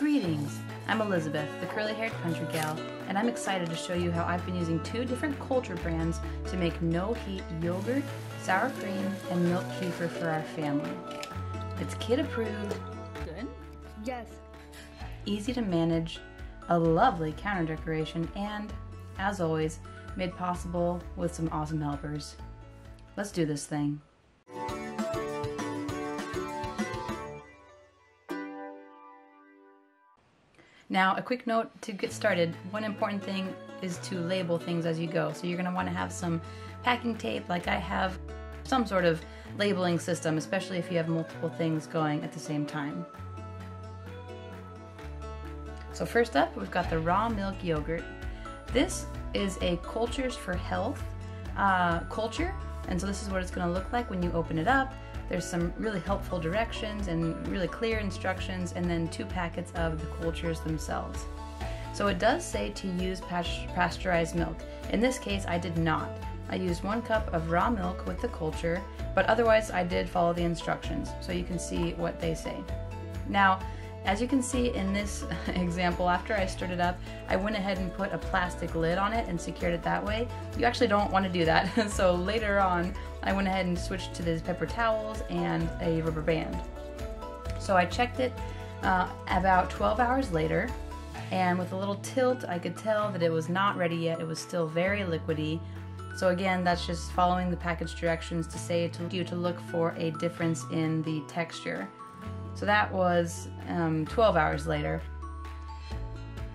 Greetings! I'm Elizabeth, the curly-haired country gal, and I'm excited to show you how I've been using 2 different culture brands to make no-heat yogurt, sour cream, and milk kefir for our family. It's kid-approved, good? Yes. Easy to manage, a lovely counter decoration, and, as always, made possible with some awesome helpers. Let's do this thing. Now, a quick note to get started. One important thing is to label things as you go. So you're going to want to have some packing tape, like I have, some sort of labeling system, especially if you have multiple things going at the same time. So first up, we've got the raw milk yogurt. This is a Cultures for Health culture, and so this is what it's going to look like when you open it up. There's some really helpful directions and really clear instructions, and then 2 packets of the cultures themselves. So it does say to use pasteurized milk. In this case, I did not. I used 1 cup of raw milk with the culture, but otherwise I did follow the instructions, so you can see what they say. Now, as you can see in this example, after I stirred it up, I went ahead and put a plastic lid on it and secured it that way. You actually don't want to do that, so later on I went ahead and switched to these paper towels and a rubber band. So I checked it about 12 hours later, and with a little tilt I could tell that it was not ready yet. It was still very liquidy. So again, that's just following the package directions to say to you to look for a difference in the texture. So that was 12 hours later.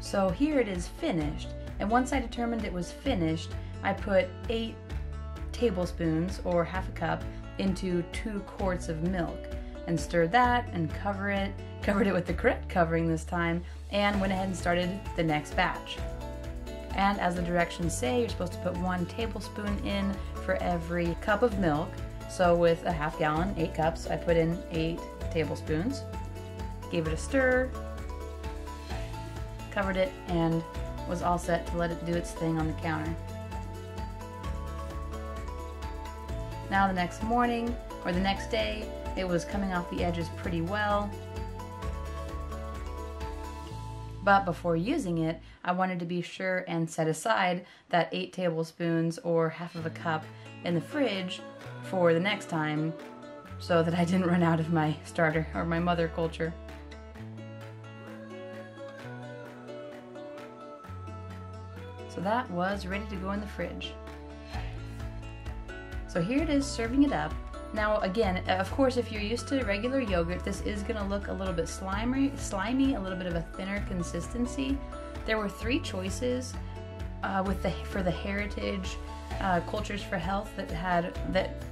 So here it is finished, and once I determined it was finished, I put 8 tablespoons or half a cup into 2 quarts of milk and stirred that and covered it with the correct covering this time, and went ahead and started the next batch. And as the directions say, you're supposed to put 1 tablespoon in for every cup of milk. So with a half gallon, 8 cups, I put in 8 tablespoons, gave it a stir, covered it, and was all set to let it do its thing on the counter. Now the next morning, or the next day, it was coming off the edges pretty well. But before using it, I wanted to be sure and set aside that 8 tablespoons or half of a cup in the fridge for the next time, so that I didn't run out of my starter or my mother culture. So that was ready to go in the fridge. So here it is serving it up. Now again, of course, if you're used to regular yogurt, this is going to look a little bit slimy, a little bit of a thinner consistency. There were 3 choices for the heritage Cultures for Health that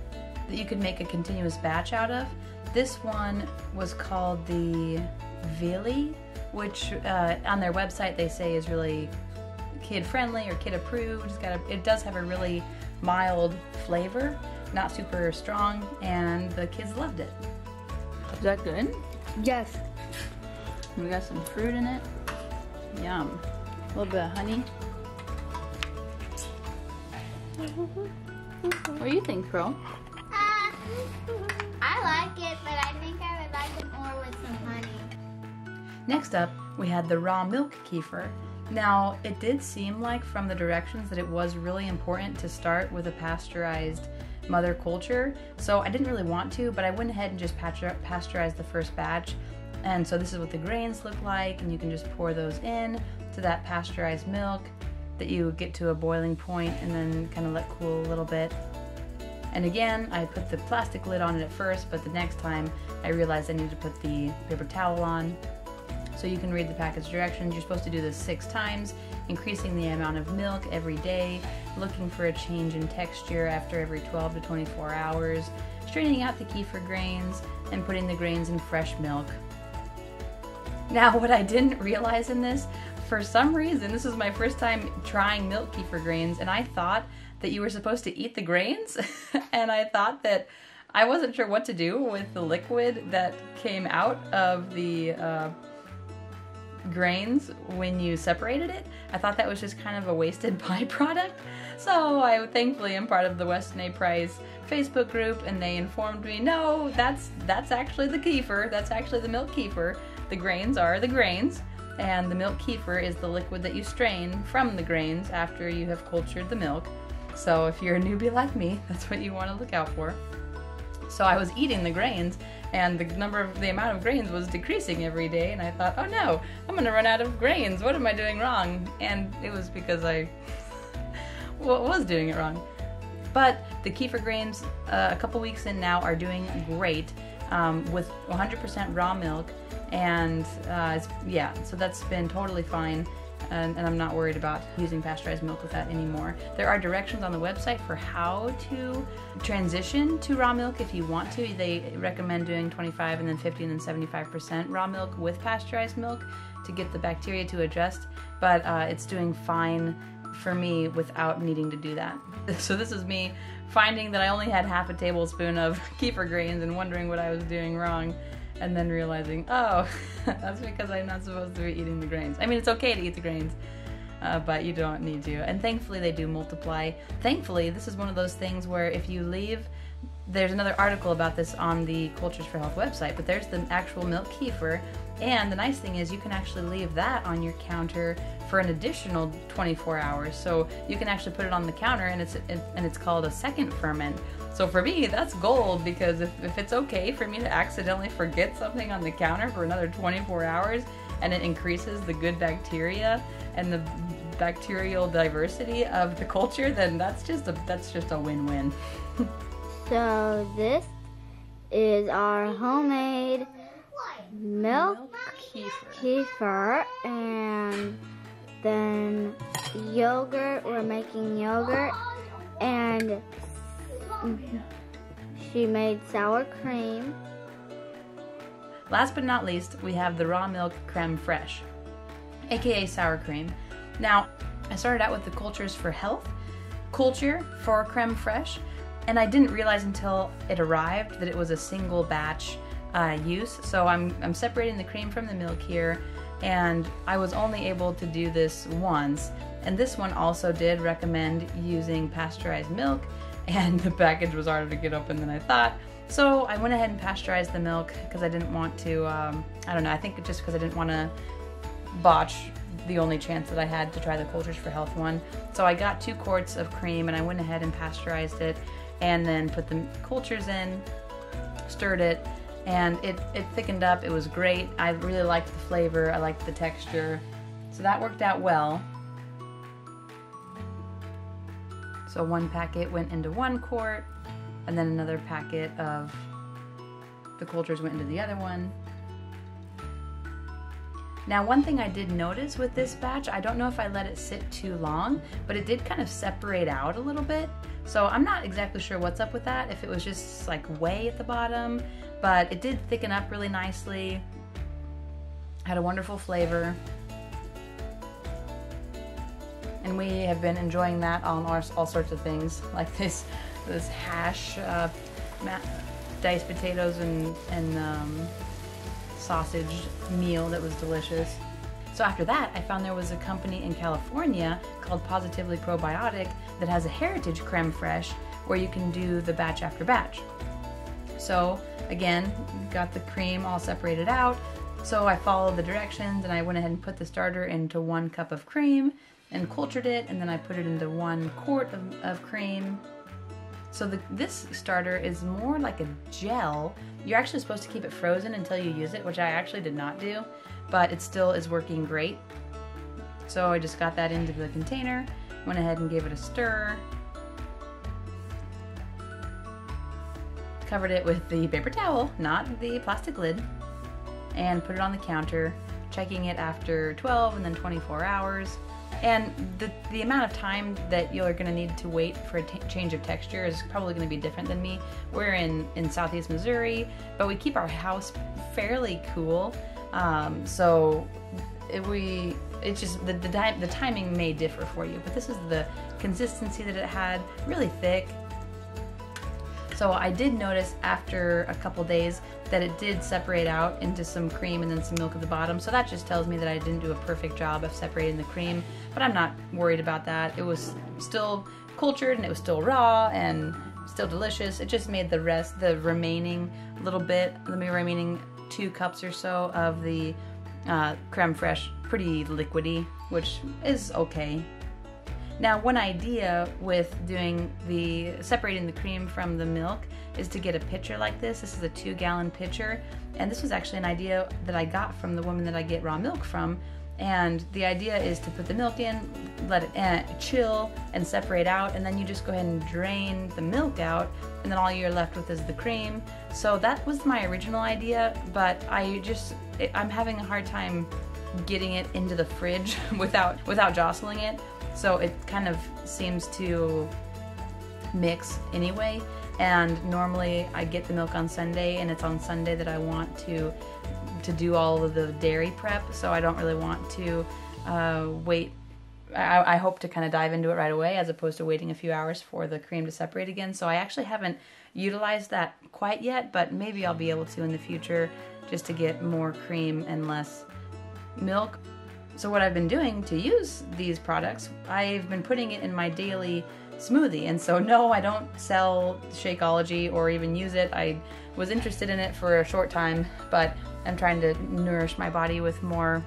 you could make a continuous batch out of. This one was called the Vili, which on their website they say is really kid-friendly or kid-approved. It does have a really mild flavor, not super strong, and the kids loved it. Is that good? Yes. We got some fruit in it. Yum. A little bit of honey. What do you think, Pearl? I like it, but I think I would like it more with some honey. Next up, we had the raw milk kefir. Now, it did seem like from the directions that it was really important to start with a pasteurized mother culture, so I didn't really want to, but I went ahead and just pasteurized the first batch. And so this is what the grains look like, and you can just pour those in to that pasteurized milk that you get to a boiling point and then kind of let cool a little bit. And again, I put the plastic lid on it at first, but the next time I realized I needed to put the paper towel on. So you can read the package directions. You're supposed to do this 6 times, increasing the amount of milk every day, looking for a change in texture after every 12 to 24 hours, straining out the kefir grains, and putting the grains in fresh milk. Now, what I didn't realize in this, for some reason, this is my first time trying milk kefir grains, and I thought that you were supposed to eat the grains, and I thought that I wasn't sure what to do with the liquid that came out of the grains when you separated it. I thought that was just kind of a wasted byproduct. So I thankfully am part of the Weston A. Price Facebook group, and they informed me, no, that's actually the kefir. That's actually the milk kefir. The grains are the grains, and the milk kefir is the liquid that you strain from the grains after you have cultured the milk. So if you're a newbie like me, that's what you want to look out for. So I was eating the grains, and the amount of grains was decreasing every day, and I thought, oh no, I'm gonna run out of grains. What am I doing wrong? And it was because I was doing it wrong. But the kefir grains, a couple weeks in now, are doing great with 100% raw milk, and yeah, so that's been totally fine. And I'm not worried about using pasteurized milk with that anymore. There are directions on the website for how to transition to raw milk if you want to. They recommend doing 25 and then 50 and then 75% raw milk with pasteurized milk to get the bacteria to adjust, but it's doing fine for me without needing to do that. So this is me finding that I only had half a tablespoon of kefir grains and wondering what I was doing wrong. And then realizing, oh, that's because I'm not supposed to be eating the grains. I mean, it's okay to eat the grains, but you don't need to. And thankfully, they do multiply. Thankfully, this is one of those things where if you leave, there's another article about this on the Cultures for Health website, but there's the actual milk kefir. And the nice thing is you can actually leave that on your counter for an additional 24 hours. So you can actually put it on the counter, and it's called a second ferment. So for me, that's gold, because if it's okay for me to accidentally forget something on the counter for another 24 hours and it increases the good bacteria and the bacterial diversity of the culture, then that's just a win-win. So this is our homemade milk kefir, and then yogurt. We're making yogurt, and she made sour cream. Last but not least, we have the raw milk creme fraiche, aka sour cream. Now, I started out with the Cultures for Health culture for creme fraiche, and I didn't realize until it arrived that it was a single batch use. So I'm separating the cream from the milk here, and I was only able to do this once. And this one also did recommend using pasteurized milk, and the package was harder to get open than I thought. So I went ahead and pasteurized the milk because I didn't want to, I don't know, I think just because I didn't want to botch the only chance that I had to try the Cultures for Health one. So I got 2 quarts of cream, and I went ahead and pasteurized it, and then put the cultures in, stirred it, and it thickened up. It was great. I really liked the flavor. I liked the texture. So that worked out well. So 1 packet went into 1 quart, and then another packet of the cultures went into the other one. Now, one thing I did notice with this batch, I don't know if I let it sit too long, but it did kind of separate out a little bit. So I'm not exactly sure what's up with that, if it was just like way at the bottom, but it did thicken up really nicely. Had a wonderful flavor. And we have been enjoying that on all sorts of things, like this hash, diced potatoes and sausage meal that was delicious. So after that, I found there was a company in California called Positively Probiotic that has a heritage creme fraiche where you can do the batch after batch. So again, got the cream all separated out. So I followed the directions, and I went ahead and put the starter into 1 cup of cream and cultured it, and then I put it into 1 quart of cream. So this starter is more like a gel. You're actually supposed to keep it frozen until you use it, which I actually did not do, but it still is working great. So I just got that into the container, went ahead and gave it a stir, covered it with the paper towel, not the plastic lid, and put it on the counter, checking it after 12 and then 24 hours. And the amount of time that you're going to need to wait for a change of texture is probably going to be different than me. We're in southeast Missouri, but we keep our house fairly cool, so it's just the timing may differ for you. But this is the consistency that it had, really thick. So I did notice after a couple days that it did separate out into some cream and then some milk at the bottom. So that just tells me that I didn't do a perfect job of separating the cream, but I'm not worried about that. It was still cultured and it was still raw and still delicious. It just made the remaining 2 cups or so of the creme fraiche pretty liquidy, which is okay. Now, one idea with doing separating the cream from the milk is to get a pitcher like this. This is a 2-gallon pitcher, and this was actually an idea that I got from the woman that I get raw milk from. And the idea is to put the milk in, let it chill and separate out, and then you just go ahead and drain the milk out, and then all you're left with is the cream. So that was my original idea, but I'm having a hard time getting it into the fridge without jostling it. So it kind of seems to mix anyway. And normally I get the milk on Sunday, and it's on Sunday that I want to do all of the dairy prep, so I don't really want to wait. I hope to kind of dive into it right away as opposed to waiting a few hours for the cream to separate again. So I actually haven't utilized that quite yet, but maybe I'll be able to in the future, just to get more cream and less milk. So what I've been doing to use these products, I've been putting it in my daily smoothie. And so no, I don't sell Shakeology or even use it. I was interested in it for a short time, but I'm trying to nourish my body with more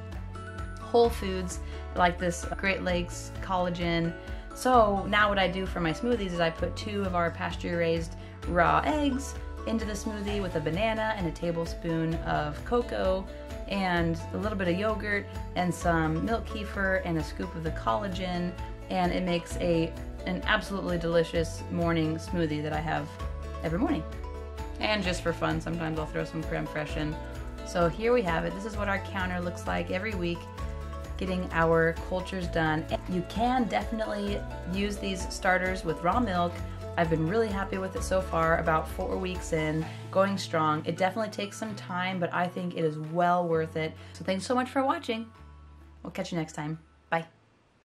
whole foods like this Great Lakes collagen. So now what I do for my smoothies is I put 2 of our pasture-raised raw eggs into the smoothie with a banana and a tablespoon of cocoa and a little bit of yogurt and some milk kefir and a scoop of the collagen, and it makes an absolutely delicious morning smoothie that I have every morning. And just for fun, sometimes I'll throw some creme fraiche in. So here we have it. This is what our counter looks like every week, getting our cultures done. You can definitely use these starters with raw milk. I've been really happy with it so far, about 4 weeks in, going strong. It definitely takes some time, but I think it is well worth it. So thanks so much for watching. We'll catch you next time. Bye.